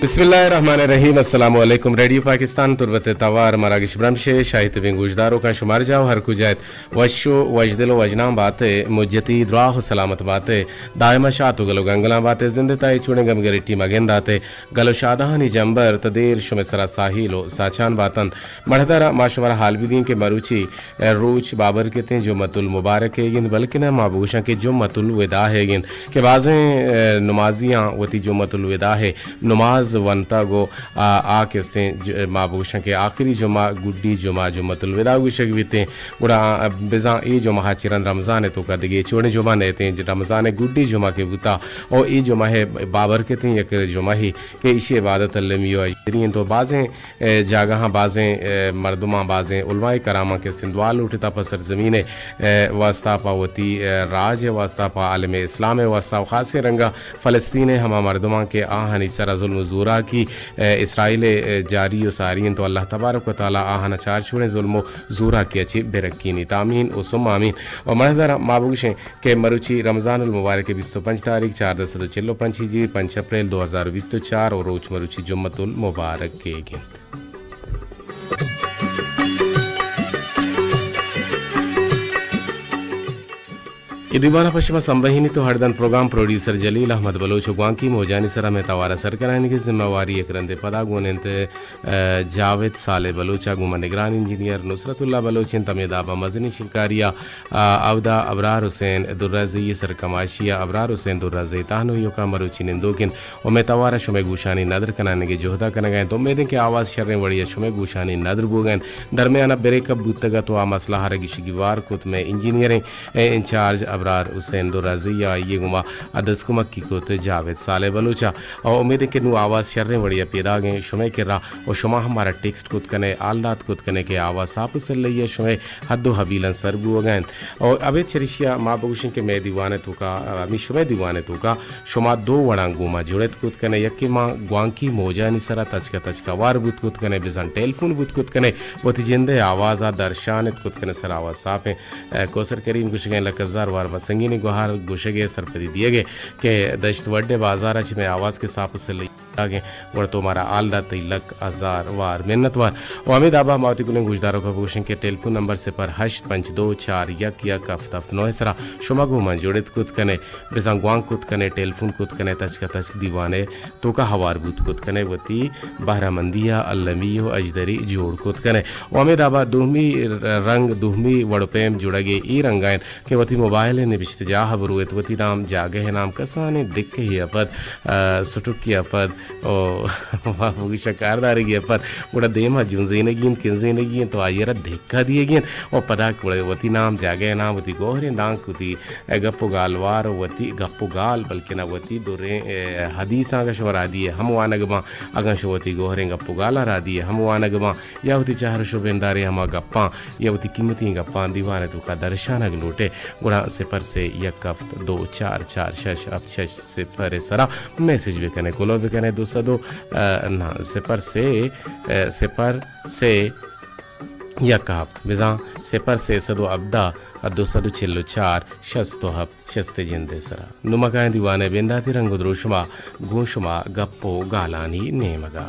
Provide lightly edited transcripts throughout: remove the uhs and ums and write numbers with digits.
बिस्मिल्लाहिर्रहमानिर्रहीम। अस्सलामु अलैकुम। रेडियो पाकिस्तान तुर्बत तवार मरागिश ब्रमशे शाहिद बिन गुजदारों का शुमार जाओ हर कुजैत वशो वजदिलो वजनाम बातें मुज्जती द्राह सलामत बातें दायमा शातु गलो गंगला बातें जिंदताई चुने गमगरिटी मगेंदाते गलो शादहानी जंबर तदेर शुमेसरा साहिलो साचान बातन मढ़दरा माशुमरा हालबिदीन के मरूची रूच बाबर के तें जो मतुल मुबारक है बल्कि न माबूशा के जो मतुल विदा है के बाज़ें नमाजियाँ वती जो मतुल विदा है नमाज वनता गो आके से माबूशा के आखिरी जुमा गुड्डी जुमा जुमतुल विदा गुशक बीते गुड़ा बिजा ई जुमा चिरन रमज़ान तो का दिगे छोड़े जुमा नेते हैं रमज़ान गुड्डी जुमा के बुता और ई जुमा है बाबर के थे एक जुमा ही के इसी इबादत अल्लमियो तो बाज़ें जागह बाज़ें मर्दुमा बाज़ें उलमाए करामा के सिंधवाल उठता पसर ज़मीन वास्ता पावती राज वास्ता पा आलम इस्लाम वास्ता ख़ास रंगा फ़लस्तीन हमा मर्दुमा के आहनी सरा जुल्म ज़ूरा की इसराइल जारी व सारीन तो अल्लाह तबारक व तआला आहना चार छुड़े जुल्म ज़ूरा की अच्छी बेरक्कीनी तामीन उसम आमीन और महदर माबूशें के मरुची रमज़ानुल मुबारक 25 तारीख 4 जी 5 अप्रैल 2024 और रोज मरुची जुम्मतुल मुबारक के गिनत ये दीवाना पश्चिमा संबहिनी तो हरदन प्रोग्राम प्रोड्यूसर जलील अहमद बलोच ग्वांकी मोजानी सरा में तवारा सरकरानी की जिम्मेवारी एक रंदे पदा गुनंत जावेद साले बलोचा गुमा निगरान इंजीनियर नुसरतुल्ला बलोचिन तमेदाबा मजनी शिकारिया अवदा अबरार हुसैन दुर्राजी सरकमाशिया अबरार हुसैन दुर्राजी तानो योका मरुची निंदोकिन और में तवारा शुमे गुशानी नदर कनाने के जोहदा कन गए तो उम्मीदें के आवाज़ शर्रें वड़िया शुमे गुशानी नदर बोगन दरमियाना ब्रेकअप बुतगा तो आ मसला हरगी शिगिवार कुत में इंजीनियरिंग इंचार्ज अबरार हुसैन दुर्राजिया ये गुमा अदस कुमक्की को तो जावेद साले बलूचा और उम्मीद है कि नू आवाज़ शर्रें बढ़िया पैदा गए शुमे के रा और शुमा हमारा टेक्स्ट कुत कने आलदात कुत कने के आवाज़ साफ से लइए शुमे हद्दो हबीलन सरबू गए और अबे चरिशिया माँ बगुशिन के मैं दीवाने तो का अमी शुमे दीवाने तो का शुमा दो वड़ांगूमा जुड़त कुत कने यक्की माँ ग्वांकी मोजा निसरा तचका वार बुत कुत कने बिजन टेलीफोन बुत कुत कने वती जिंदे आवाज़ा दर्शान कुत कने सर आवाज़ साफ है कोसर करीम कुछ गए लकजार वार संगीनी गुहार गुशगे सरपदी दिए गए के दश्त वड्डे बाजार अच्छी में आवाज़ के साफ से आगे वर तुम्हारा आलदा तिलक हजार वार मिन्नत वार अमिद आबा मावती गुने गुजदारों का भूषण के टेलीफोन नंबर से पर 852 यक हफ्त नौ सरा शुमागु में जुड़ित कुत कने बिसांग ग्वांग कुत कने टेलीफोन कुत कने तच दीवाने तो का हवार बुत कुत कने वती बहरामंदिया अल्लमियो अजदरी जोड़ कुत कने अमिद आबा दुहमी रंग दुहमी वड़पेम जुड़गे ई रंगायन के वती मोबाइल ने बिश्तजा हबरुत वती नाम जागे है नाम कसाने दिख ही अपद सुटुक की अपद ओ शकारदारी गए पर बड़ा देमा जुंजीनगी किंजीनगी तो आयरा देखा दिए गए और पदा कुड़े वती नाम जागे नाम वती गोहरे नाम कुती गप्पो गालवार वती गप्पो गाल बल्कि ना वती दुरे हदीस आगा शवरा दिए हम वानगमा अगा शवती गोहरे गप्पो गाला रा दिए हम वानगमा या वती चाहर शुबेंदारे हम गप्पा या वती कीमती गप्पा दीवाने तो का दर्शान लूटे गुड़ा सिपर से यक हफ्त 244 6 सिपर सरा मैसेज भी कने कोलो भी कने 202 ना सिपर से यक हफ्त बिजा सिपर से सदो अब्दा 204 शस्तो हब शस्ते जिंदे सरा नुमकाय दीवाने बेंदाती रंग द्रोशमा गोशमा गप्पो गालानी नेमगा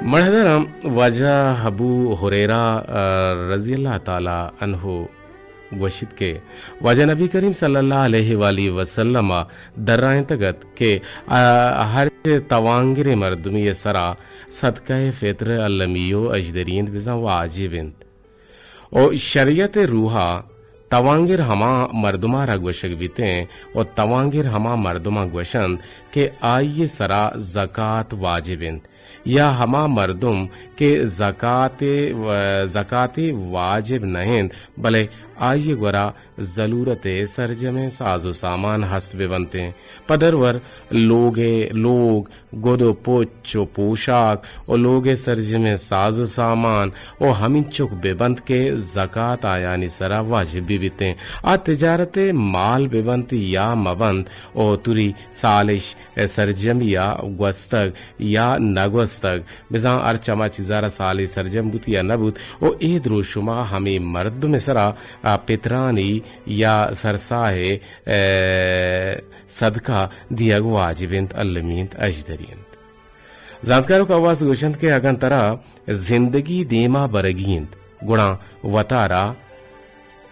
मढ़दरम वजह अबू हुरैरा रज़ी अल्लाह ताला अन्हु वशिद के वजह नबी करीम सल्लल्लाहु अलैहि वसल्लम दर्राएं तगत के हर तवांगिर मर्दमी सरा सदका फ़ित्र अल्लमियो अजदरीन बिज़ा वाजिबिन और शरीयत रूहा तवांगिर हमा मर्दुमा रगवशक बीते और तवांगिर हमा मर्दुमा ग्वशन के आइए सरा ज़कात वाजिबिन या हमा मर्दुम के ज़काते वाजिब नहीं भले आइए गोरा ज़रूरत सरजमे साजो सामान हसबे बनते पदरवर लोग गोदो पोचो पोशाक और लोगे सरजमे साजो सामान और हमिन चुक बेबंत के ज़कात आयानी सरा वाजिब भी बीते आ तिजारत माल बेबंत या मबंत और तुरी सालिश सरजम या gwastag या नगवस्तग बिजा अर्चमा चिजारा साली सरजम बुत या नबुत ओ ए द्रो शुमा हमें मर्द में सरा पितरानी या सरसाहे सदका दिया वाजिबिंत अल्लमींत अजदरियंत जानकारों का आवाज गोशंत के अगन तरह जिंदगी देमा बरगींत गुणा वतारा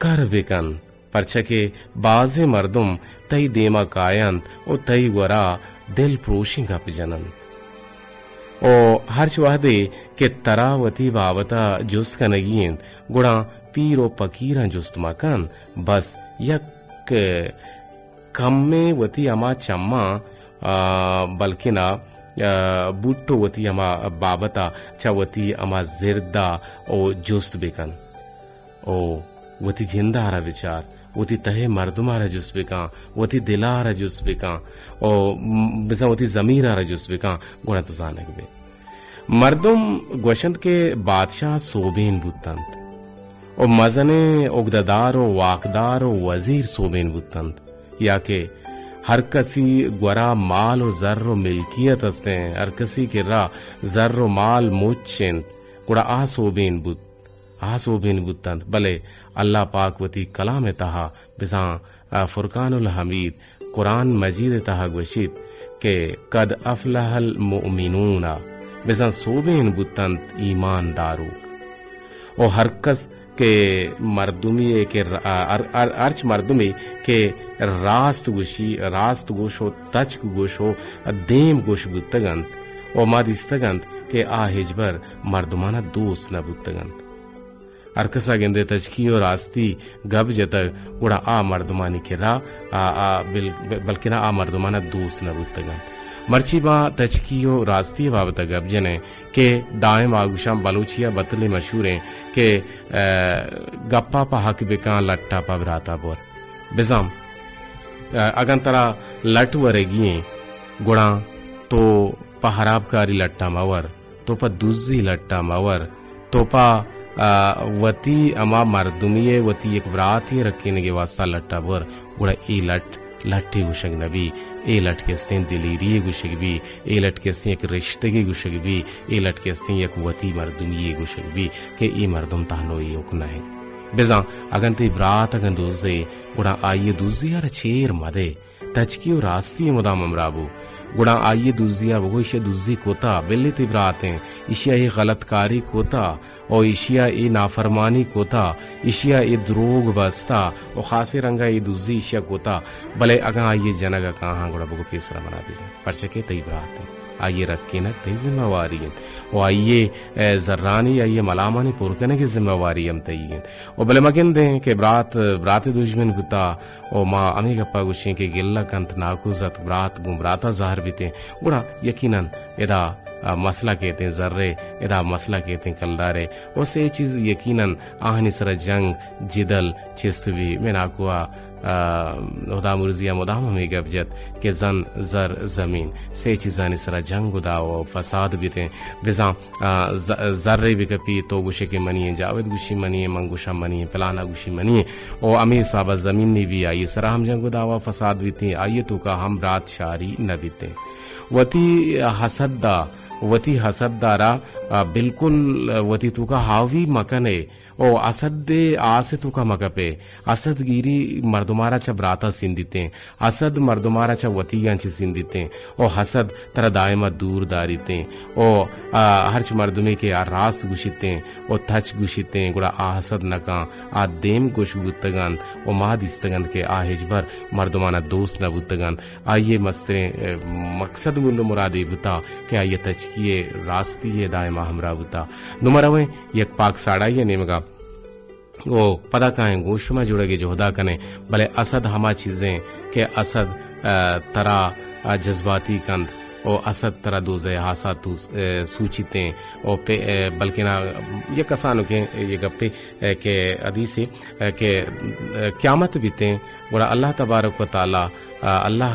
कर बिकन परछके बाजे मर्दुम तई देमा कायंत ओ तई वरा दिल प्रोशिंग अप जनन ओ हर्ष वहदे के तरावती बावता जुस कनगींत गुणा पीरो पकीरा जुस्त मकन बस यक कम्मे वती अमा चम्मा बल्किना बूटो वती अमा बाबता चा वती अमा जिरदा ओ जुस्त बेकन ओ वती जिंदा हरा विचार वती तहे मर्दुमारा जुस बेका वती दिलारा जुस बेका ओ बिसा वती जमीरा जुस बेका गुणा तो जानक बे मर्दुम गोशंत के बादशाह सोबेन बुतंत ओ मजने उगदादार ओ वाकदार ओ वजीर सोबेन बुतंत या के हर कसी ग्वरा माल और जर्र मिल्कियत हस्ते हैं हर कसी के रा जर्र माल मुच्चेंत गुड़ा आसोबेन बुतंत भले अल्लाह पाक वती कलाम तहा बिसा फुरकानुल हमीद कुरान मजीद तहा ग्वशित के कद अफलहल मुमिनूना बिसा सोबेन बुतंत ईमानदारू ओ हर कस के मर्दुमी के अर्च मर्दुमी के रास्त गोशो तच गोशो देम गोश बुत्तगंत ओ मादिस्तगंत के आहिजबर मर्दुमाना दोस्त न बुत्तगंत अरकसा गेंदे तचकी और रास्ती गब जतक गुड़ा आ मर्दुमानी के रा बल्कि ना आ मर्दुमाना दोस्त न बुत्तगंत मर्चिबा तचकियो रास्ती बाबत गब जने के दाएं मागुशाम बलूचिया बतले मशहूर हैं के गप्पा पा हक बेका लट्टा पा बराता बोर बिजाम अगन तरा लट वरेगिए गुणा तो पा हराबकारी लट्टा मवर तो पा दुजी लट्टा मवर तो पा वती अमा मर्दुमिये वती एक बराती रखने के वास्ता लट्टा बोर गुणा ई लट्टी गुशक नबी ए लटके सें दिलीरी गुशक भी ए लटके सें एक रिश्ते गुशक भी ए लटके सें एक वती मर्दुम ये गुशक भी के ई मर्दुम तानो ये उकना है बेजा अगन ते ब्रात अगन दोजे गुड़ा आइए दूजी यार चेर मदे तचकी और रास्ती मुदा ममराबू गुड़ा आइए दूजी यार वो इशिया दूजी कोता बिल्ली ते ब्रात हैं इशिया ये गलतकारी कोता और इशिया ये नाफरमानी कोता इशिया ये द्रोग बस्ता और खासे रंगा ये दूजी इशिया कोता भले अगा आइए जनगा कहाँ गुड़ा बगो पेसरा बना दीजिए परचके तई ब्रात हैं आइए रखे न तई जिम्मेवारी है और आइए जर्रानी आइए मलामानी पुरकने की जिम्मेवारी हम तई है और भले मकिन दें के ब्रात दुश्मन गुता और माँ अमी गप्पा गुशे के गिल्ला कंत नाकुजत ब्रात गुमराता ज़ाहर बीते गुड़ा यकीनन एदा मसला कहते हैं जर्रे एदा मसला कहते हैं कलदारे उसे चीज यकीनन आहनी सर जंग जिदल चिस्तवी में नाकुआ होदा मुर्जिया मुदाम हमें गबजत के जन जर जमीन से चीजानी सरा जंग उदा और फसाद भी थे बिजा जर्रे भी कपी तो गुशे के मनिए जावेद गुशी मनिए मंगुशा मनिए पलाना गुशी मनिए और अमीर साहब जमीन ने भी आई सरा हम जंग उदा व फसाद भी थे आइए तो का हम रात शारी न बीते वती हसदारा बिल्कुल वती तुका हावी मकने ओ असदे आसे तुका मकपे असद गिरी मर्दुमारा चा ब्राता सिंदिते असद मर्दुमारा चा वतीयांची सिंदिते ओ हसद तरा दायमा दूर दारीते ओ हर्च मर्दुमे के रास्त गुशिते ओ थच गुशिते गुड़ा आ हसद नका आ देम गुश गुत्तगन ओ मादिस्तगन के आहिजबर मर्दुमाना दोस्त न बुत्तगन आइए मस्ते मकसद मुल्लो मुरादे बुता के आइए तचकिए रास्ती दायमा हमरा बुता नुमरवे यक पाक साड़ाइए नेमगा वो पता कहें गोशुमा जुड़ेगी जो हुदा कने भले असद हमा चीजें के असद तरा जज्बाती कंद ओ असद तरा दोजे हासा तू सूचिते ओ पे बल्कि ना ये कसानो के ये गप्पे के हदीस के क़यामत बीते बड़ा अल्लाह तबारक व तआला अल्लाह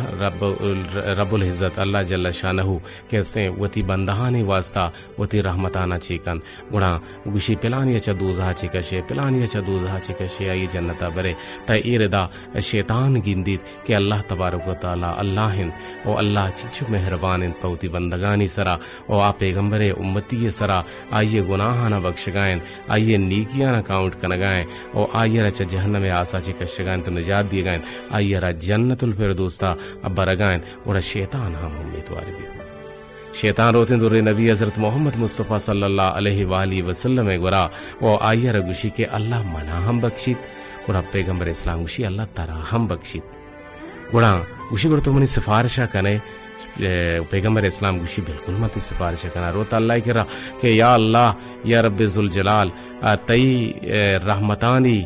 रब्बुल इज़्ज़त अल्लाह जल्ल शानहु कहते वती बंदहानी वास्ता वती रहमताना चिकन गुणा गुशी पिलानी चा दूज़हा चिकशे पिलानी चा दूज़हा चिकशे आई जन्नता बरे ता इरदा शैतान गिंदित के अल्लाह तबारक व तआला अल्लाह ओ अल्लाह चिच्चु मेहरबान पौती बंदगानी सरा ओ आ पैगंबरे उम्मती सरा आइए गुनाहाना बख्शगायन आइए नीकियाना काउंट कनगाएं ओ आइए रचा जहन्नम में आसा चिकशगायन तो निजात दिए गायन आइए रा जन्नतुल फिरदौस्ता अब्बरगायन ओरा शैतान हम उम्मीदवार भी शैतान रोते दुर्रे नबी हजरत मोहम्मद मुस्तफ़ा सल्लल्लाहु अलैहि वसल्लम गोरा ओ आइए रा गुशी के अल्लाह मना हम बख्शित गुड़ा पैगंबर इस्लाम गुशी अल्लाह तरा हम बख्शित गुड़ा गुशी गुड़ तो मनी सिफारिशा कने पैगंबर इस्लाम गुशी बिल्कुल मत सिफारिश करना रोता अल्लाह के कि या अल्लाह या रब्बे जुल जलाल तई रहमतानी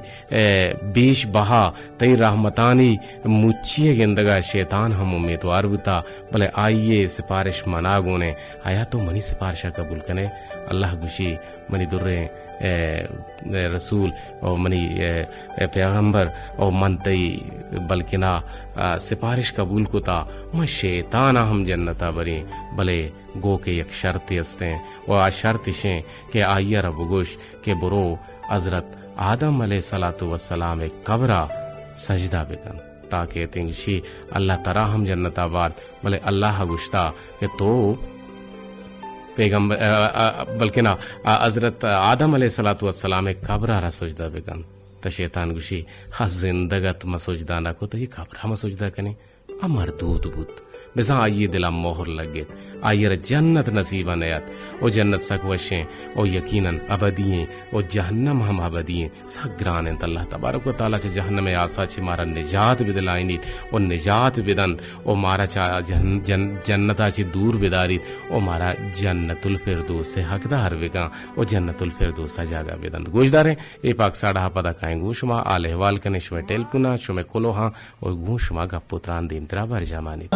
बीश बहा तई रहमतानी मुच्चिए गिंदगा शैतान हम उम्मीदवार बुता भले आइए सिफारिश मना गुने आया तो मनी सिफारिशा कबूल कने अल्लाह गुशी मनी दुर्रे रसूल और मनी पैगंबर और मन तई बल्कि ना सिफारिश कबूल को ता मैं शैतान हम जन्नता बरी भले गो के एक शर्त हस्ते और आ शर्त शे के आइया रबुगुश के बुरो हजरत आदम अलैहिस्सलातु वस्सलाम कब्रा सजदा बेकन ताकि तिंगशी अल्लाह तरा हम जन्नता बार भले अल्लाह गुश्ता के तो पैगंबर बल्कि ना हजरत आदम अलैहिस्सलातु वस्सलाम कब्रा रा सजदा बेकन त शैतान गुशी हा जिंदगत मसुजदा ना को तो ये कब्रा मसुजदा कने अमर दूध बुत बिजा आइए दिला मोहर लगे आइए जन्नत नसीबा नयात ओ जन्नत सकवशे ओ यकीनन अबदिये ओ जहन्नम हम अबदिये सग्रान अल्लाह तबारक व तआला चे जहन्नम में आसा चे मारा निजात बिदलाइनी ओ निजात बिदन ओ मारा चा जन्नता चे दूर बिदारी ओ मारा जन्नतुल फिरदौस से हकदार वेगा ओ जन्नतुल फिरदौस जागा बिदन गोजदारे ए पाक साडा पदा काए गुशमा आल हवाल कने शुमे टेलपुना शुमे कोलोहा ओ गुशमा गप्पुत्रान दिन तरा भर जमानी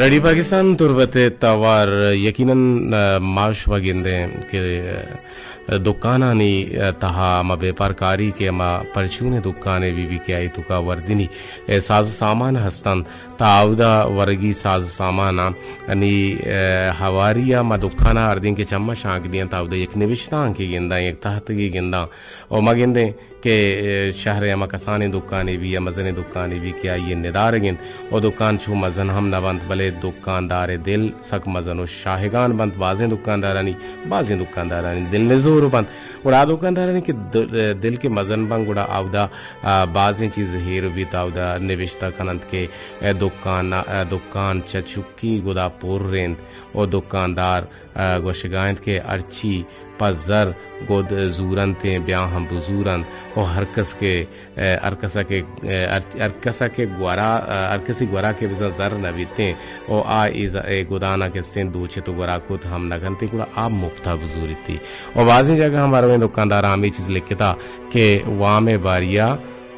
रेडी पाकिस्तान तुरबते तवार यकीनन माश वगिंदे के दुकानानी तहा मा व्यापारकारी के मा परचूने दुकाने बीबी के आई तुका वर्दिनी साजो सामान हस्तन तावदा वर्गी साजो सामाना अनि हवारिया मा दुकाना अर्दिन के चम्मा शांक दिया तावदा एक निविष्टा के गिंदा एक तहत की गिंदा और मगिंदे के शहर या मकसाने दुकाने भी या मजने दुकाने भी क्या ये निदार गिन और दुकान छू मजन हम न बंद भले दुकानदार दिल सक मजन और शाहगान बंद बाजें दुकानदारानी बाजें दुकानदारानी दिल ने जोर बंद उड़ा दुकानदारानी के दिल के मजन बंग उड़ा आवदा बाजें चीज हीर भी तावदा निविष्टा कनंत के दुकान चचुक्की गुदा पोर रेंद और दुकानदार गोशगायंत के अर्ची पजर गोद जूरन थे ब्याह हम बुजूरन और हरकस के अरकसा के ग्वारा अरकसी ग्वारा के बिजा जर नबीते और आ इज ए गुदाना के सें दूचे तो ग्वारा को हम नगनते गुड़ा आप मुफ्ता बुजूरी थी और बाजी जगह हमारे दुकानदार आमी चीज लिखे था कि वहाँ में बारिया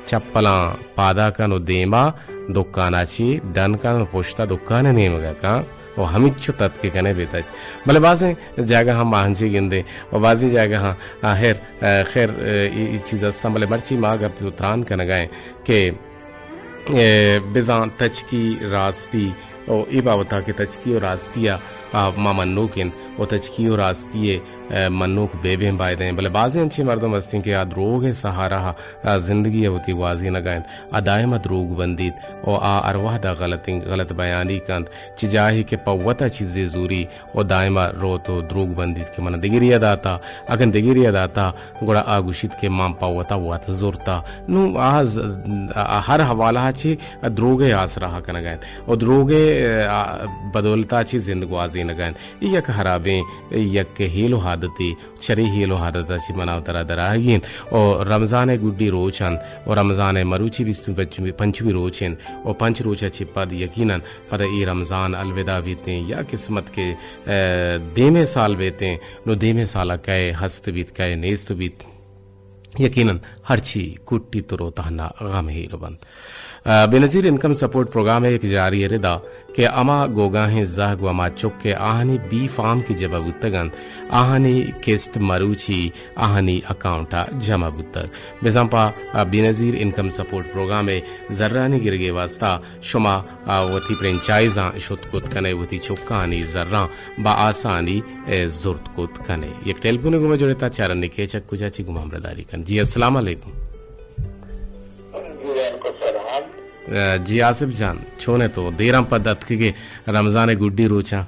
चप्पला पादा का नो देमा दुकानाची डन का नो पोश्ता दुकान नेमगा का और हमिच्छु तत् के कने बेताज भले बाजे जगह हम मांझे गिंदे और बाजी जगह हाँ खैर ये चीज़ अस्ता भले मर्ची माँ का पुत्रान का नगाए के बिजान तचकी रास्ती और इबावता के तचकी और रास्तिया माँ मन्नूकिन और तचकी और रास्तिये मन्नूक बेबे बाय दें भले बाजी अच्छी मर्दम हस्ती के आद रोग सहारा जिंदगी होती वाजी नगायन अदायमत रोग बंदीद और आ अरवाह दा गलत बयानी कंद चिजाही के पवता चीज़ें जूरी और दायमा रो तो द्रोग बंदीद के मन दिगिरिया दाता अगन दिगिरिया दाता गुड़ा आगुशित के माम पवता वात जोरता नु आज हर हवाला ची द्रोगे आस रहा कनगायन और द्रोगे बदौलता ची जिंदगवाजी नगायन यक हराबे यक के हीलो हादती शरी हीलो हादता ची मनाव तरा दरागिन और रमजान गुड्डी रोचन और रमजान मरुची बिस्तु पंचवी रोचन और पंच रोचा चिपद यकीनन पद ई रमजान अलविदा बीते या किस्मत के देमे साल बेते नो देमे साला कहे हस्त बीत कहे नेस्त बीत यकीनन हर ची कुट्टी तो रोता ना गम ही रबंद बेनजीर इनकम सपोर्ट प्रोग्राम एक जारी रिदा के अमा गोगाहें जहग व मा चुक्के आहनी बी फार्म की जबाबुत्तगन आहनी किस्त मरूची आहनी अकाउंटा जमा बुत्तग बेजंपा बेनजीर इनकम सपोर्ट प्रोग्राम जर्रानी गिरगे वास्ता शुमा वती फ्रेंचाइजा शुतकुत कने वती चुक्कानी जर्रा बा आसानी जुर्त कुत कने एक टेलीफोन गुमे जोड़ता चारण निके चक कुजाची गुमामरदारी कन जी अस्सलाम वालेकुम जी आसिफ जान छोने तो देरा पद्धत के रमजान गुड्डी रोचा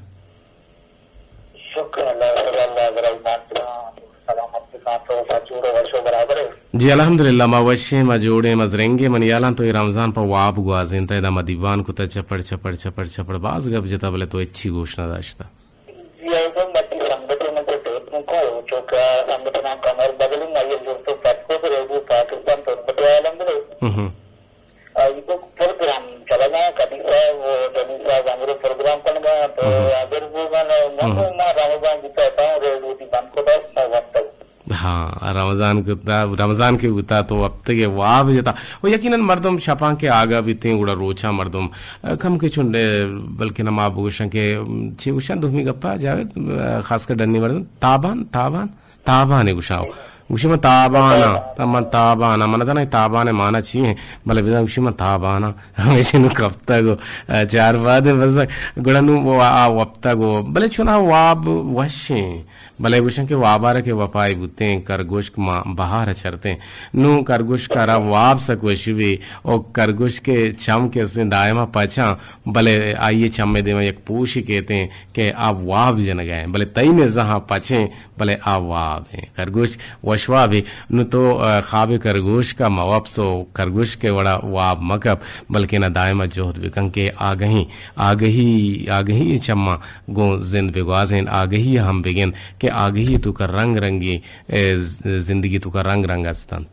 जी अल्हम्दुलिल्लाह मवशे मजोड़े मजरेंगे मनियाला तो रमजान पर वाब गुआजिन तदा मदीवान को चपड़ चपड़ चपड़ चपड़ बाज गब जता बोले तो अच्छी घोषणा दाश्ता itu program caranya ketika Indonesia Ganggu program kan तो अगर वो मैंने मैं रमजान की कहता हूँ रेडियो की बंद को दस मैं वक्त हाँ रमजान के उता तो अब तक ये वाब जता वो यकीनन मर्दम शपा के आगा भी थे उड़ा रोचा मर्दम कम के चुंडे बल्कि ना माँ बुगुशन के ची उशान दुहमी गप्पा जावे खासकर डन्नी मर्दम ताबान है उशाओ उसी में ताबाना मन ताबाना मन जाना ताबाने माना चाहिए भले बिना उसी में ताबाना हमेशा नु कब तक चार बाद बस गुड़नु वो आ वब तक भले चुना वाब वशे भले उशन के वाबार के वपाई बुते करगोश बहार चरते नु करगोश करा वाब सकवशवी और करगोश के चम के से दायमा पचा भले आइए चम में दे एक पूछ कहते हैं कि आप वाब जन गए भले तई ने जहां पचे भले आप वाब हैं करगोश वशवा भी नु तो खाब करगोश का मवाब सो करगोश के वड़ा वाब मकब बल्कि ना दायमा जोहद बिकं के आगही चम्मा गो जिंद बेगवाजें आगही हम बिगिन के आगही तू का रंग रंगी जिंदगी तू का रंग रंग अस्तान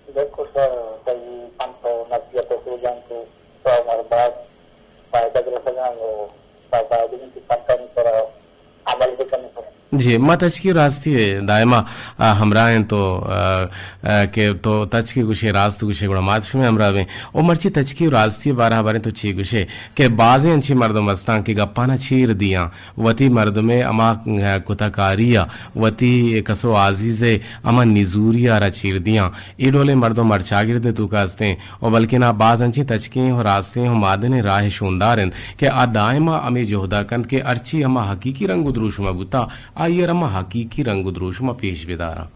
देखो सर कई पंतो नदिया तो सूजन को तो हमारे बाद फायदा ग्रहण हो फायदा दिन की कंपनी पर अमल भी करने पर जी मा तचकी रास्ती है दायमा हमरा हैं तो के तो तचकी गुशे रास्त गुशे गुड़ा मात में हमरा में ओ मर्ची तचकी रास्ती बारह बारे तो ची गुशे के बाजें अच्छी मर्द मस्तां के गप्पाना चीर दिया वती मर्द में अमा कुताकारिया वती कसो आजीजे अमा निजूरिया रा चीर दिया इडोले मर्दो मरचागिर दे तू कास्ते और बल्कि ना बाज अच्छी तचकी हो रास्ते हो मादने राह शोंदारन के आ दायमा अमे जोहदा कन के अर्ची अमा हकीकी रंग उद्रूशमा बुता आइए रमा हकीकी रंग उद्रूशमा पेश बेदारा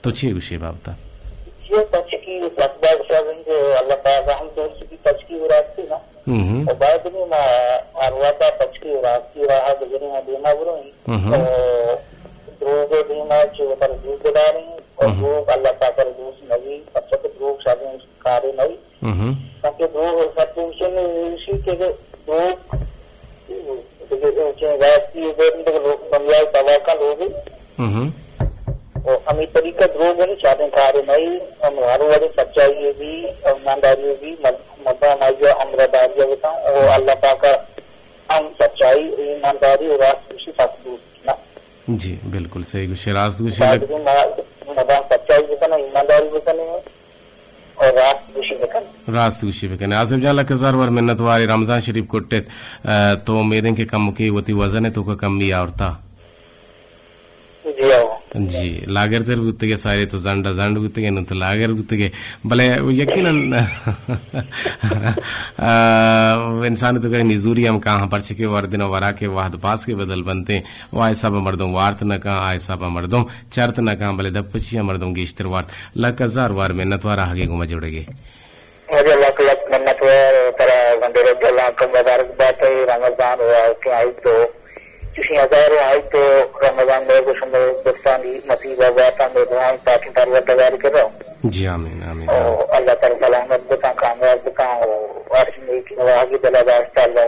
तो छे विषय बाबता ये तचकी लकबाग साहब जो अल्लाह पाक हम दोस्त की तचकी हो रही थी ना और बाद में मारवाता तचकी हो रही रहा गुजरी में बीमा बुरो तो द्रोगे बीमा जो पर दूध दे रहे और वो अल्लाह पाक का दोस्त नहीं बच्चों के द्रोग शादी कार्य नहीं ताकि द्रोग सत्पुरुषों ने इसी के द्रोग हमें तरीका द्रोग नहीं चाहते कार्य नहीं हम हर वाले सच्चाई भी ईमानदारी भी मद्दा माइया अमरदारी बताऊं और अल्लाह पाक का हम सच्चाई ईमानदारी और राष्ट्र ना जी बिल्कुल सही गुशे रास्त मद्दा सच्चाई बताना ईमानदारी बताने और रास्त गुशी बेकने आसिफ जान लक हजार वर मिन्नत वारी रमजान शरीफ कोट्टेत तो मेदन के कम की वती वजन है तो का कम भी आवता जी लागर तेर गुत्ते सारे तो जंड गुत्ते न तो लागर गुत्ते भले यकीनन इंसान तो कहीं निजूरी हम कहाँ पर छिके वर्दिन वरा के वाहद पास के बदल बनते वो ऐसा मर्दों वार्त न कहा ऐसा मर्दों चर्त न कहा भले दपचिया मर्दों की इश्तर वार्त लक हजार वार मिन्नत वार आगे घुमा जुड़ेगे मुझे लक मिन्नत वार तरह गंदे जला का मुबारकबाद है रमजान हुआ के आई तो किसी हजारों आई तो रमजान में कुछ दोस्तानी नसीबा वाता में दुआएं ताकि परवरदिगार कर रहा हूँ जी आमीन आमीन और अल्लाह ताला सलामत बता कामयाब बता और अर्श की नवाजी दला वास्ता अल्लाह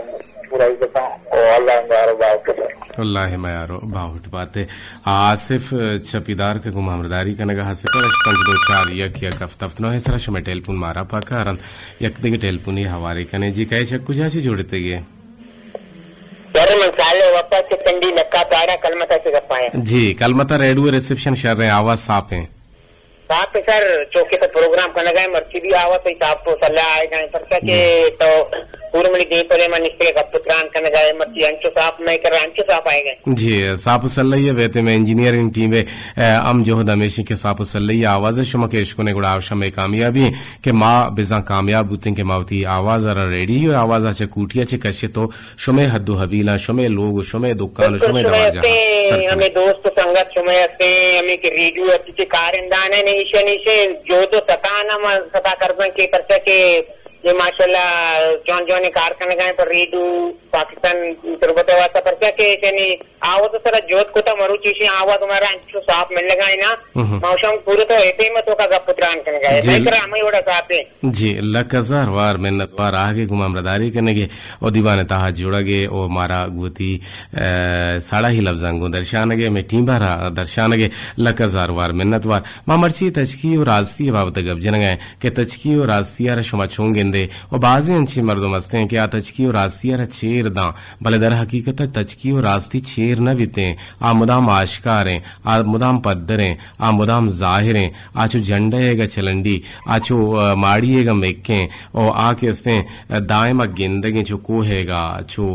पूरा ही बता और अल्लाह यार बात कर अल्लाह मयारो बाहुट बातें आसिफ छपीदार के गुमामरदारी का नगा से पर पंज दो चार यक हफ्ता नो है सरा शुमे टेलीफोन मारा पाका रन यक दिगे टेलीफोन ही हवारे कने जी कहे छक्कु जासी जोड़ते गए यार मसाले वापस से कंडी नक्का पाड़ा कलमता से गपाया जी कलमता रेडियो रिसेप्शन शर रहे आवाज साफ है साथ में सर चौके तो प्रोग्राम करना गए मर्ची भी आवा तो साहब तो सलाह आए गए पर क्या के तो पूरे मिली दे परे मन निकले गप्पुत्रान करने गए मर्ची अंचो साहब मैं कर अंचो साहब आए गए जी साहब सल्लैया वेते में इंजीनियरिंग टीम वे अम जो दमेशी के साहब सल्लैया आवाज शुमा के इश्को ने गुड़ा आवश्यक में कामयाबी के माँ बिजा कामयाब होते के मावती आवाज अरा रेडियो आवाज आचे कुटिया चे कशे तो शुमे हद्दो हबीला शुमे लोग शुमे दुकान शुमे दवाजा हमें दोस्त संगत शुमे से हमें के रेडियो के कारिंदान है निशे जो तो सता कर के करते के ये माशाल्लाह जौन जौन कारखाने गए पर रेडियो पाकिस्तान तुरबत वास्ता पर क्या के यानी आवा तो सर जोत को तो मरुचि से आवा तुम्हारा अंचो साफ मिल लगा है ना मौसम पूरे तो ऐसे मत होगा गप्पुत्रान करने गए लेकर हमें बड़ा साफ है जी लक हजार वार मेहनत वार आगे घुमामदारी करने के और दीवाने ताहा जुड़ा गे और मारा गुती साड़ा ही लफ्जांगो दर्शान गे मैं टीम बारा दर्शान गे लक हजार वार मेहनत वार मामरची तचकी और रास्ती बाबत गप जन गए के तचकी और रास्तियार शुमा छोंगे और बाजी अंशी मर्दों मस्ते हैं कि आ तचकी और रास्तियार चेर दा भले दर हकीकत तचकी और रास्ती चेर न बीते आ मुदाम आशकारें आ मुदाम पद्दरें आ मुदाम जाहिरें आचो झंडेगा चलंडी आचो माड़िएगा मेक्कें और आके हस्ते दाएमा गेंदगे जो कोहेगा चो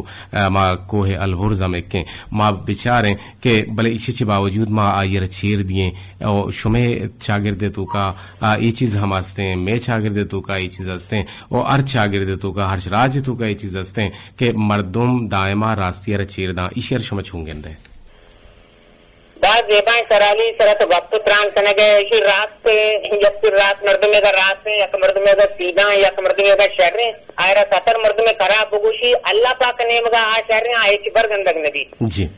मा कोहे अलहुरजा मेक्कें माँ बिचारें के भले इसी बावजूद माँ आयर चेर दिए और शुमे चागिरदे तो का ये चीज हम हंसते हैं मैं चागिरदे तो का ये चीज हंसते हैं और हर चागिरदे तो का हर राज्य तो का ये चीज हंसते हैं कि मर्दुम दायमा रास्तियर चेरदा ईशर शुम छूंगेंदे बात ये बाय सराली सरा तो गप्पुत्रान करने गए इसी रात पे जब फिर रात मर्द में का रात में या मर्द में का सीधा या मर्द में का शहर आयरा सतर मर्द में खराब बुगुशी अल्लाह पाक ने मगा आ शहर आए चिबर गंदक नदी जी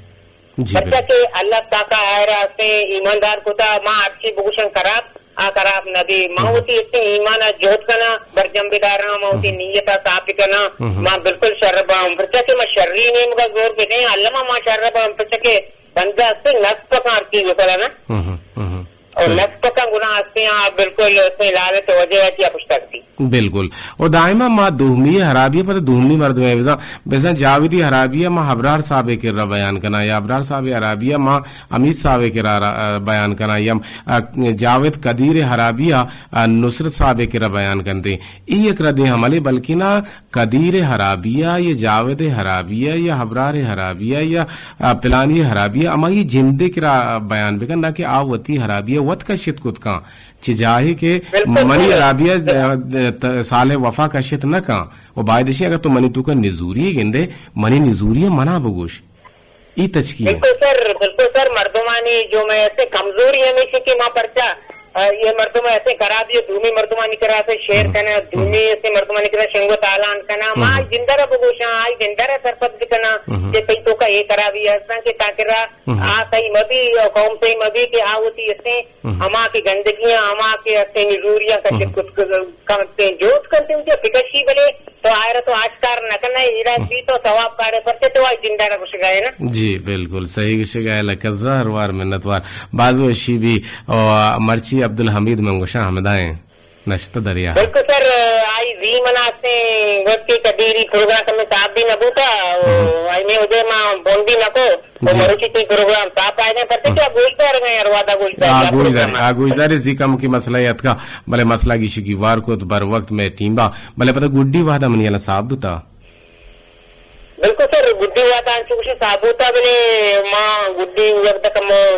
बच्चा के अल्लाह पाक आयरा से ईमानदार को था मां अच्छी बुगुशन खराब आ खराब नदी माऊती इतनी ईमान जोत कना बरजम्बेदारा माऊती नीयत साफ कना मां बिल्कुल शर्रबा बच्चा के मैं शर्री ने मगा जोर पे नहीं अल्लाह मां शर्रबा बच्चा के बंदा से नफ्स पका की होता ना और नफ्स का गुनाह आते हैं आप बिल्कुल उसमें लाले तो वजह की पुस्तक थी बिल्कुल और दायमा माँ दुहमी हराबिया पर दुहमी मर्द में बेजा जाविदी हराबिया माँ हबरार साहब के बयान करना या अबरार साहब हराबिया माँ अमित साहब के बयान करना या जावेद कदीर हराबिया नुसरत साहब के बयान करते एक रदे हमले बल्कि ना कदीर हराबिया या जावेद हराबिया या हबरार हराबिया या पिलानी हराबिया अमा ये जिंदे के बयान भी करना कि आवती हराबिया वत का शित कुत का चिजाही के मनी अराबिया साले वफा का शित न का वो बायदशी अगर तो मनी तू का निजूरी गेंदे मनी निजूरी मना बगोश ई तचकी बिल्कुल सर मर्दुमानी जो मैं ऐसे कमजोरी है में की मां परचा ये मर्दुमा ऐसे करा दिए धूमी मर्दुमानी करा से शेर कना धूमी ऐसे मर्दुमानी करा शेंगो तालान कना मां जिंदरा बगोशा आई जिंदरा सरपत कना ये कई तो का ये करा भी है के ताकरा आ सही मबी और कौम सही मबी के आ होती ऐसे हमा की गंदगियां हमा के ऐसे निजूरियां करते कुछ करते जोत करते उनके फिकशी बने तो आयरा तो आजकार न करना हीरा भी तो सवाब कारे परते तो आज जिंदरा कुछ गए ना जी बिल्कुल सही कुछ गए लकज़र वार मिन्नतवार बाजू अशी भी और मर्ची अब्दुल हमीद मंगोशा हमदाएं नश्ता दरिया बिल्कुल सर आई जी मनाते गोती कदीरी प्रोग्राम में साहब भी नबूता आई में उधर मां बोंदी नको वो मरुची की प्रोग्राम साहब आए करते क्या गुजदार गए अरवादा गुजदार गुजदार जी का मुकी मसला याद का भले मसला की शिकी वार को बर वक्त में टीम्बा भले पता गुड्डी वादा मनियाला साहब बुता बिल्कुल सर गुड्डी वादा कुछ साबुता बने मां गुड्डी जब तक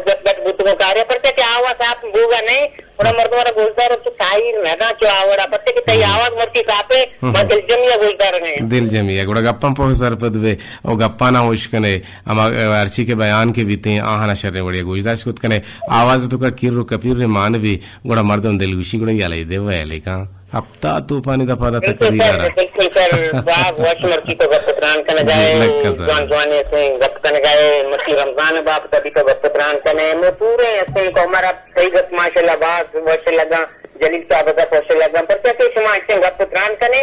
जब तक बुत को कार्य करते क्या आवाज आप भूगा नहीं और मर्दवारा गुजदार तो खाई ना जो आवड़ा पत्ते की तई आवाज मर्ती सापे मां दिल जमिया गुजदार गए दिल जमिया गुड़ा गप्पा पो सर पदवे और गप्पा ना होश कने अमा अर्ची के बयान के बीते आहाना शर्रे बढ़िया गुजदार कुत कने आवाज तो का किरु कपीर रे मानवी गुड़ा मर्दन दिल गुशी गुड़ा याले देवे लेका हफ्ता तूफानी दफा दा तकरीर बिल्कुल सर बाप वश मर्ची तो गप्पत्रान कने जाए जवान जवानी से गप कने गए मर्ची रमजान बाप तभी तो गप्पत्रान कने मैं पूरे ऐसे को हमारा सही गप माशाल्लाह बात वश लगा जलील साहब का पोषे लगा पर क्या समाज से गप्पत्रान कने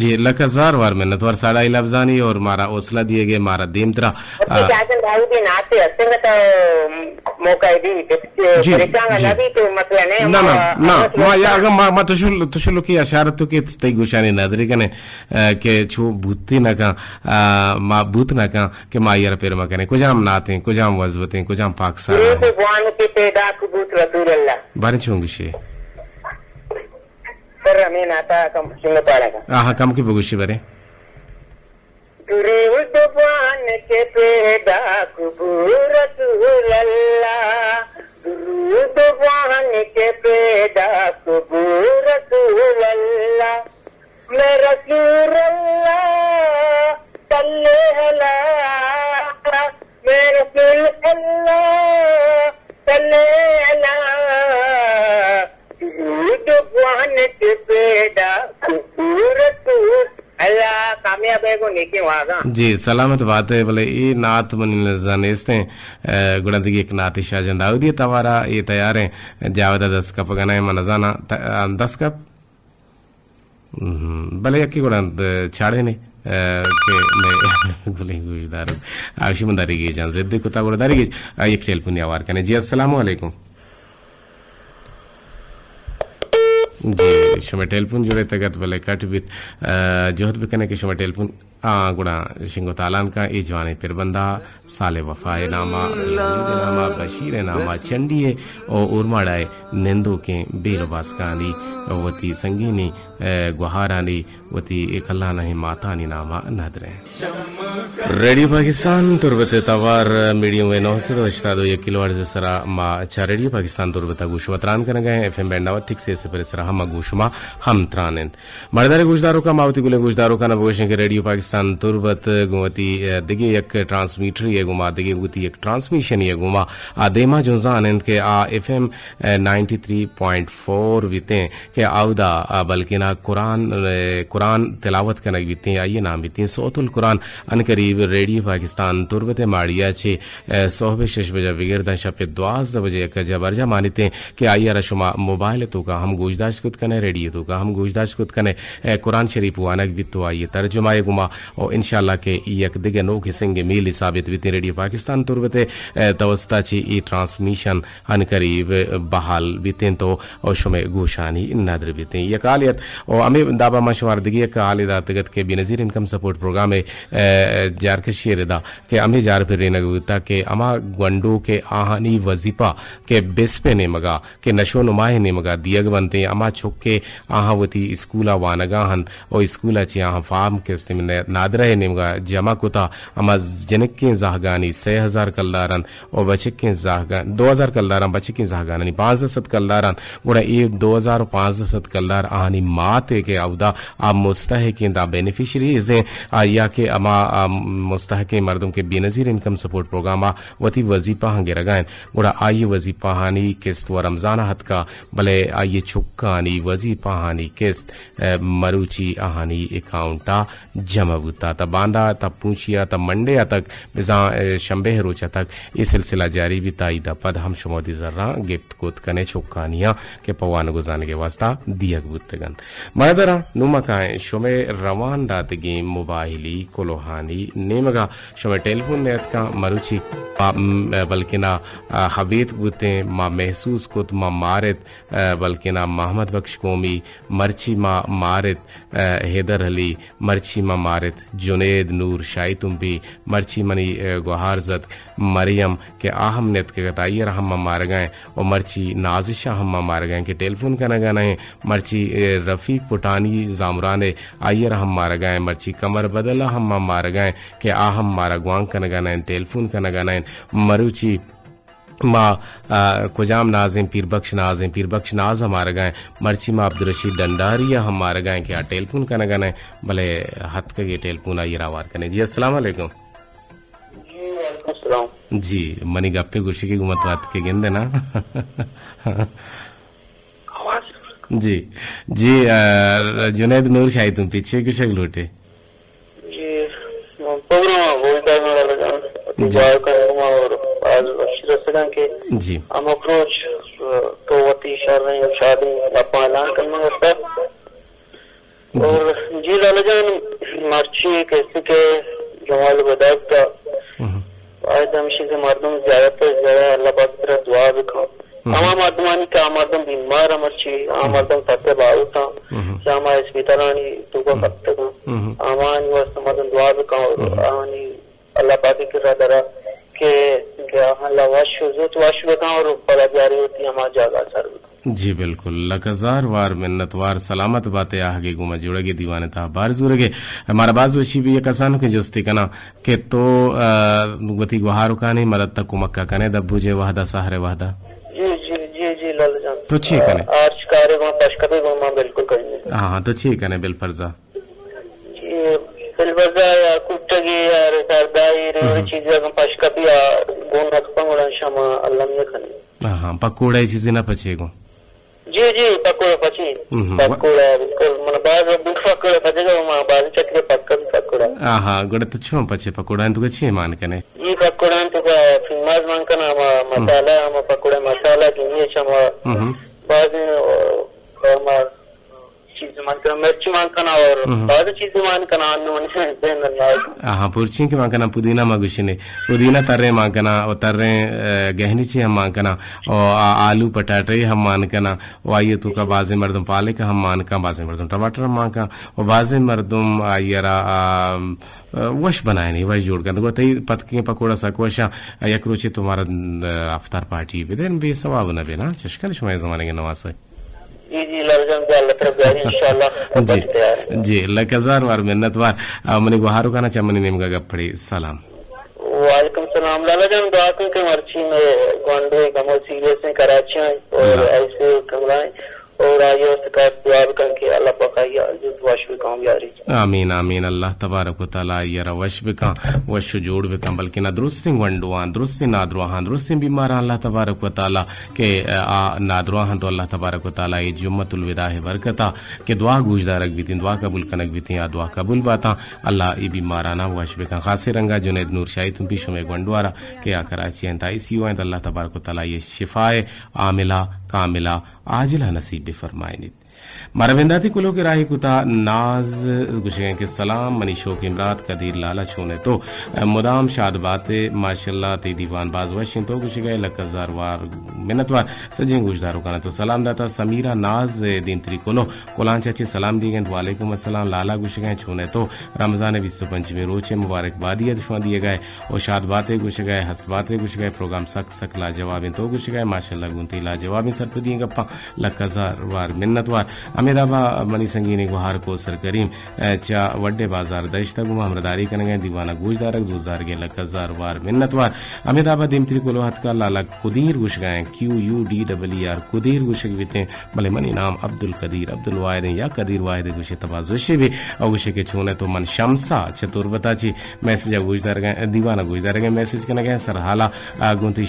जी लक हजार बार मेहनत वर साड़ा लफ्जानी और मारा हौसला दिए गए मारा देमतरा जागल राहू दे नाते असंगत मौका दी जी परेशान नबी तो मतलब नहीं ना ना ना मा या अगर मा तुशुल की इशारत तो के तई गुशानी नदरी कने के छु भूती ना का मा भूत ना का के मा यार पेर मा कने कुजाम नाते कुजाम वजबते कुजाम पाकिस्तान ये तो वान के पैदा कुबूत रसूल अल्लाह बारे चुंगुशी सर मैं नाता कम सिंह पाड़ेगा आहा कम की बगुशी बारे तुरे उद्वान के पैदा कुबूत रसूल अल्लाह उद्वान के पैदा कुबूत रसूल अल्लाह मैं रसूल अल्लाह तल्ले हला मैं रसूल अल्लाह तल्ले हला उद्वान के पैदा कुबूत रसूल अल्लाह कामयाब है को नेकी वागा जी सलामत बात है भले ये नात मन जानेस्ते गुणदगी एक नात शाहजहां दाऊदी तवारा ये तैयार है जावेदा 10 कप गना मनजाना 10 कप भले यकी गुण छाड़े ने के मैं गुले गुजदार आशी मंदारी की जान जिद्दी कुता गुड़दारी की एक टेलीफोन आवार कने जी अस्सलाम वालेकुम जी शुमा टेलीफोन जुड़े तगत भले कट बित जोहत भी कने के शुमा टेलीफोन गुणा शिंगो तालान का ए जवाने फिर बंदा साले वफाए नामा नामा बशीर नामा चंडिये और उर्माड़ाए निंदो के बेलबास कानी वती संगीनी गुहारानी वती एक अल्लाह नहीं माता नी नामा नदरे रेडियो पाकिस्तान तुरबते तवार मीडियम वे 982 1 किलोहर्ट्ज सरा मा अच्छा रेडियो पाकिस्तान तुरबता गुशवतरान करन गए एफएम बैंड नवा ठीक से पर सरा हम गुशमा हम त्रानन मर्दारे गुजदारों का मावती गुले गुजदारों का नबोशन के रेडियो पाकिस्तान तुरबत गुमती दिगे एक ट्रांसमीटर ये गुमा दिगे गुती एक ट्रांसमिशन ये गुमा आदेमा जुजान के आ एफएम 93.4 विते के आउदा बल्कि ना कुरान तिलावत करने बीते आइए नाम बीते सौतुल कुरान अन करीब रेडियो पाकिस्तान तुरबत माड़िया छे सोहबे शश बजा बिगरदा शपे 12 बजे का जबरजा मानते कि आइए रशुमा मोबाइल तो का हम गोजदाश कुत कने रेडियो तो का हम गोजदाश कुत कने कुरान शरीफ वानक भी तो आइए तर्जुमा गुमा और इंशाल्लाह के यक दिगे नो के संगे मील साबित बीते रेडियो पाकिस्तान तुरबते तवस्ता ची ई ट्रांसमिशन अन करीब बहाल बीते तो और शुमे गोशानी नादर बीते यकालियत और अमे दाबा मशवार दिगे का आलिदा तगत के बेनजीर इनकम सपोर्ट प्रोग्राम में जारकशी रेदा के अमे जार फिर नगुता के अमा गंडो के आहानी वजीफा के बेस्पे ने मगा के नशो नुमाए ने मगा दियग बनते अमा छुके आहावती स्कूला वानगाहन और स्कूला ची आहा फार्म के इस्तेमाल नादरा ने मगा जमा कुता अमा जनक के जाहगानी 6000 कलदारन और बचक के जाहगान 2000 कलदारन बचक के जाहगानी 500 कलदारन गुड़ा ये 2500 कलदार आहानी माते के अवदा आ मुस्तहिक दा बेनिफिशियरीज या के अमा मुस्तहिक मर्दों के बेनजीर इनकम सपोर्ट प्रोग्राम वती वजीफा हंगे रगायन गुड़ा आइए वजीफा हानी किस्त व रमजान हद का भले आइए छुक्कानी वजीफा हानी किस्त मरुची आहानी अकाउंटा जमा बुता तब बांदा तब पूछिया तब मंडे तक बिजा शंबे रोचा तक ये सिलसिला जारी भी ताई दा पद हम शुमोदी जर्रा गिफ्ट कोत कने छुक्कानिया के पवान गुजाने के वास्ता दिया बुतगन मदरा नुमा काए शुमे रवान दातगी मोबाइली कोलोहानी नेमगा शुमे टेलीफोन नेत का मरुची बल्कि ना हबीत गुते मा महसूस कुत मा मारित बल्कि ना मोहम्मद बख्श कोमी मर्ची मा मारित हैदर अली मर्ची मा मारित जुनेद नूर शाही तुम्बी मर्ची मनी गुहारजत मरियम के आहम नेत के गताइयर हम मार गए और मर्ची नाजिशा हम मार गए के टेलीफोन का नगाना है मर्ची रफीक पुटानी जामराने आइयर हम मार गए मर्ची कमर बदला हम मार गए के आहम मारा गुआंग का नगाना है टेलीफोन का नगाना है मरुची माँ कुजाम नाजिम पीर बख्श नाज हमारे गए मर्ची माँ अब्दुल रशीद डंडारिया हमारे गए क्या टेलीफोन का नगाना है भले हथ का ये टेलीफोन आइए रावार करने जी अस्सलाम वालेकुम जी मनी गप्पे गुस्से की गुमत बात के गेंदे ना जी जी जुनेद नूर शाही तुम पीछे कुछ लूटे जी हम अप्रोच तोवती शर्रें शादी अपना ऐलान करना होता है। और जी लाला जान मर्ची कैसे के जमाल बदाता आज हमेशा से मर्दों ज्यादातर ज्यादा अल्लाह पाक की तरफ दुआ भी खाओ आमा मर्दमानी का मर्दम बीमार मर्ची मर्दम तत्व बाउता जामा स्पितरानी तुको फक्त आमानी वास्ते मर्दम दुआ भी खाओ आनी अल्लाह पाक की रदरा के अल्लाह वाशु बेका और पला जारी होती हमारा जागा सर जी बिल्कुल लकजार वार मिन्नतवार सलामत बातें आगे गुमा जुड़ेगी दीवाने था बार जुड़ेगे हमारा बाज वशी भी ये कसानो के जोस्ती कना के तो गति गुहार का नहीं मदद तक मक्का कने दब्बुजे वाहदा साहरे वाहदा जी जी जी जी लाल जान तो ठीक है आज कार्य को पशकते को बिल्कुल करेंगे हाँ तो ठीक है बिल फर्जा जी बिल फर्जा या कुट्टगी यार सरदाई रे चीजें को पशकती या गोन रखपंगड़ा शमा अल्लाह ने खने हाँ पकोड़ा चीजें ना पचेगो जी जी पकोड़ा पची पकोड़ा बिल्कुल मन बाज बुक पकोड़ा पचेगा वहां बाज चक्के पक्कन पकोड़ा हाँ गुड़ तो छो पचे पकोड़ा तो अच्छे मान कने ये पकोड़ा तो का फेमस मान का नाम मसाला हम पकोड़ा मसाला की ये शमा बाज हम चीज मान का मिर्च मान का और बाज चीज मान का नाम देन अल्लाह हाँ पुरची के मान का पुदीना मगुशिने पुदीना तर्रे मान का और तर्रे गहनी ची हम मान का और आलू पटाटे हम मान का वाये तो का बाजे मर्दम पाले का हम मान का बाजे मर्दम टमाटर मान का और बाजे मर्दम आयरा वश बनाए नहीं वश जोड़ कर तो तई पतके पकोड़ा सकवशा यकरोचे तुम्हारा अफ्तार पार्टी बेदन बेसवाब न बेना चशकल समय जमाने के नवाज है जी लरजन के अल्लाह तरफ जारी इंशाल्लाह जी जी लकजार वार मिन्नतवार मने गुहारो का ना चमनी नेम का गपड़ी सलाम वालेकुम सलाम लाला जान दुआ के मर्ची में गोंडे कमो सीरियस में कराची और ऐसे कमराएं और आगे उसका दुआ करके अल्लाह पाक या जो वश भी कामयाबी आमीन आमीन अल्लाह तबारक व तआला या वश बिका वश जोड़ बिका बल्कि ना दुरुस्ती वंडुआन दुरुस्ती नादरुआन दुरुस्ती बीमार अल्लाह तबारक व तआला के नादरुआन तो अल्लाह तबारक व तआला ये जुम्मतुल विदा है बरकता के दुआ गुजदारक भी दुआ कबूल कनक भी या दुआ कबूल बाता अल्लाह ये बीमाराना वश बिका खासे रंगा जुनैद नूर शाही तुम पिशो में गंडवारा के आ कराची एंता ICU एंत अल्लाह तबारक व तआला ये शिफाए आमिला कामिला आजिला नसीब फरमाइनित मरविंदाती कुलो के राही कुता नाज गुशें के सलाम मनीशो के इमरात कदीर लाला छोने तो मुदाम शाद बातें माशाल्लाह ते दीवान बाज वशिं तो गुश गए लकजार वार मिन्नतवार सजें गुजदारों का तो सलाम दाता समीरा नाज दिन त्री कुलो कुलान चाची सलाम दी गए वालेकुम अस्सलाम लाला गुश गए छोने तो रमजान 225वें रोजे मुबारकबादियां दुश्मा दिए गए और शाद बातें गुश गए हंस बातें गुश गए प्रोग्राम सक सक लाजवाबें तो गुश गए माशाल्लाह गुनती लाजवाबें सर पे दिए गप्पा लकजार वार मिन्नतवार अमीराबा मनी संगीनी गुहार को सरकरीम चा वड्डे बाजार दश्ता गुमा हमरदारी करेंगे दीवाना गुजदारक 2000 के लकजार वार मिन्नतवार अमीराबा दिमत्री को लोहत का लाला कुदीर गुश गए QUDER कुदीर गुश बीते भले मनी नाम अब्दुल कदीर अब्दुल वाहिद या कदीर वाहिद गुशे तबाजुशे भी और गुशे के छूने तो मन शमसा चतुर बताची मैसेज गुजदार गए दीवाना गुजदार गए मैसेज करने गए सरहाला गुंती